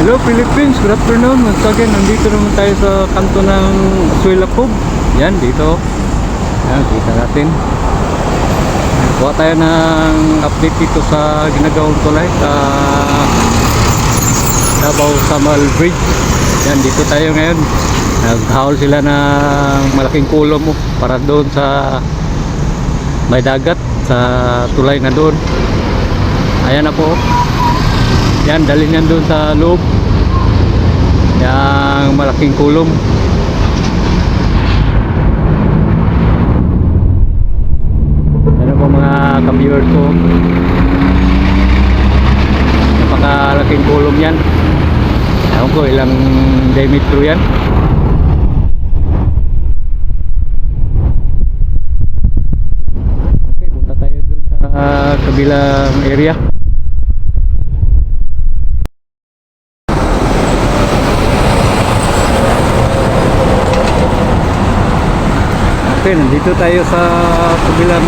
Hello Philippines, good afternoon. Once again, nandito naman tayo sa kanto ng Azuela Cove. Yan, dito. Yan, kita natin. Kuha tayo ng update dito sa ginagawang tulay sa Davao Samal Bridge. Yan, dito tayo ngayon. Naghahol sila ng malaking kulom para doon sa may dagat, sa tulay na doon. Ayan na po. Yan, dalhin yan doon sa loob. Yang malaking kulom. Ano po mga ka-viewers ko, napakalaking kulom yan. Ewan ko ilang diametro yan. Okay, punta tayo doon sa kabilang area. Okay, nandito tayo sa kabilang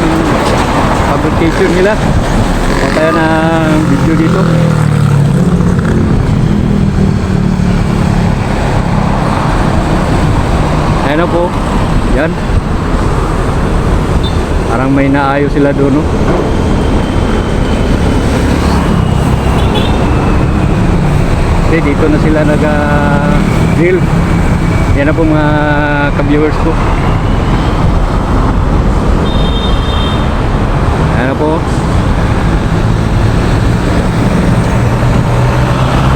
fabrication nila. Kuha tayo ng video dito. Ayan na po. Yan. Parang may naayos sila doon, no? Okay, dito na sila nag-drill. Yan na po mga ka-viewers ko. Ano po?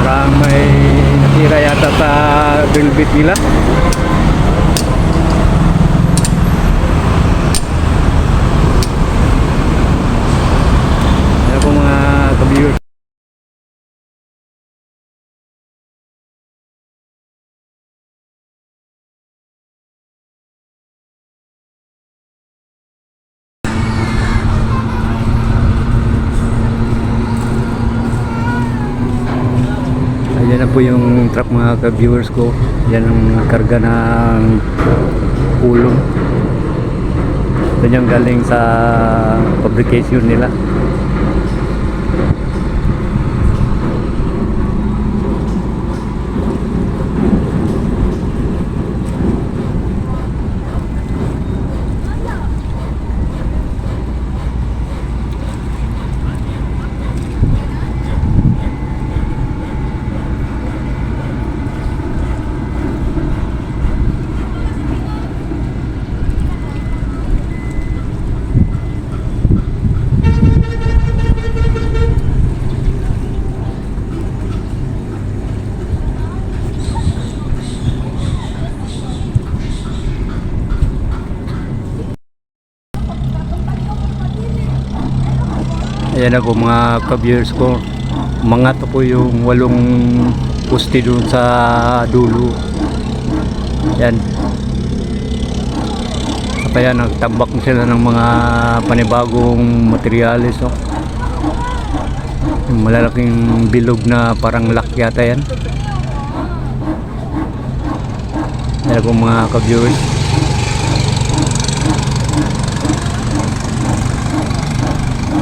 Parang may natira yata sa drill bit nila. Ano po mga ka-viewers? Ayan na po yung truck mga ka-viewers ko. Yan ang karga ng kulong. Ito yung galing sa fabrication nila. Ayan na po mga ka-viewers ko. Mga to po yung 8 poste doon sa dulo. Yan. Kaya nagtambak na sila ng mga panibagong materyales. Oh. Yung malalaking bilog na parang lock yata yan. Ayan po mga ka-viewers.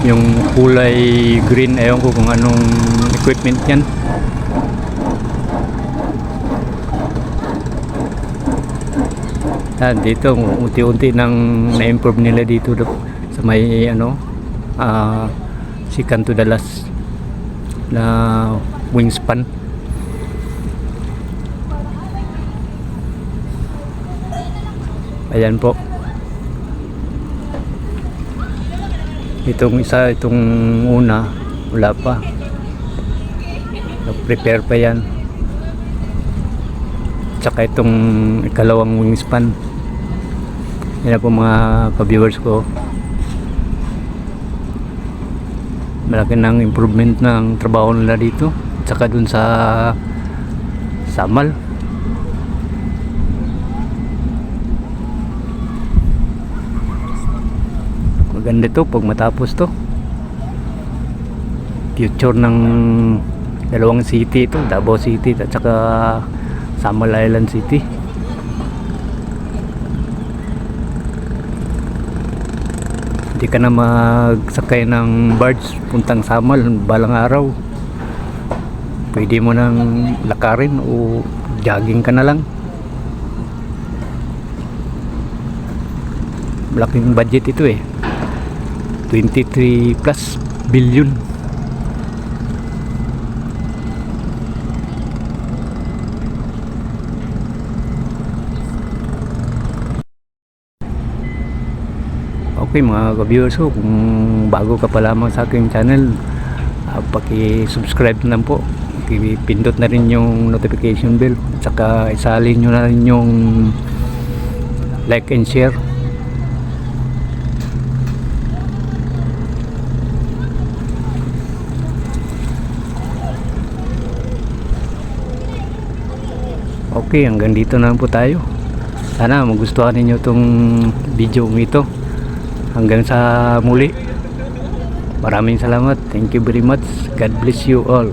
Yung kulay green, ayaw ko kung anong equipment yan. Dito unti-unti nang na-improve nila dito sa may second to the last na wingspan. Ayan po. Itong isa, itong una, wala pa. Nag-prepare pa yan. Tsaka itong ikalawang wingspan. Yan na po mga ka-viewers ko. Malaki ng improvement ng trabaho nila dito. Tsaka dun sa Samal. Maganda to pag matapos to. Future ng dalawang city ito, Davao City at saka Samal Island City. Hindi ka na magsakay ng barge puntang Samal balang araw. pwede mo nang lakarin o jogging ka na lang. Malaking budget ito eh, 23 plus billion. Okay mga ka-viewers, so kung bago ka pa lamang sa aking channel, paki-subscribe na lang po, pindot na rin yung notification bell, at saka isalin nyo na rin yung like and share. Okay, hanggang dito na lang po tayo. Sana magustuhan ninyo itong video ito. Hanggang sa muli. Maraming salamat. Thank you very much. God bless you all.